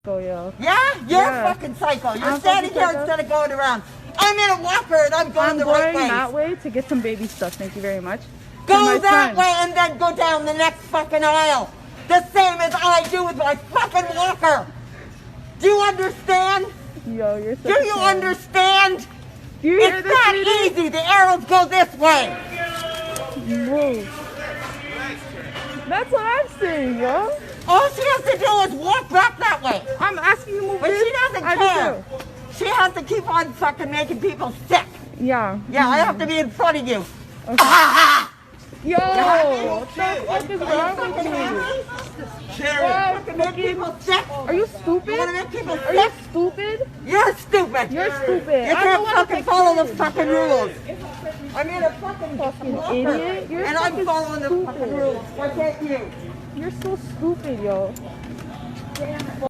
Go, yo. Yeah? You're Yeah. a fucking psycho. You're I'm standing fucking here psycho. instead of going around. I'm in a walker and I'm going the right way. that way to get some baby stuff. Thank you very much. Go For my that son. way and then go down the next fucking aisle. The same as I do with my fucking walker. Do you understand? Yo, you're so Do you understand? Do you hear It's this, that sweetie? easy. The arrows go this way. Whoa. That's what I'm saying, yo. All she has to do is walk back that way. I'm asking you to move But in. she doesn't I care. do. She has to keep on fucking making people sick. Yeah. Yeah, I have to be in front of you. Okay. Yo, happy? what the fuck is wrong with you? You can make people sick. Are you stupid? You want to make people Are you sick? stupid? You're stupid. You're stupid. You I don't can't wanna fucking take follow the kids. fucking rules. I mean a fucking walker. idiot. You're and I'm fucking following the fucking stupid. rules. Why can't you? You're so stupid, yo.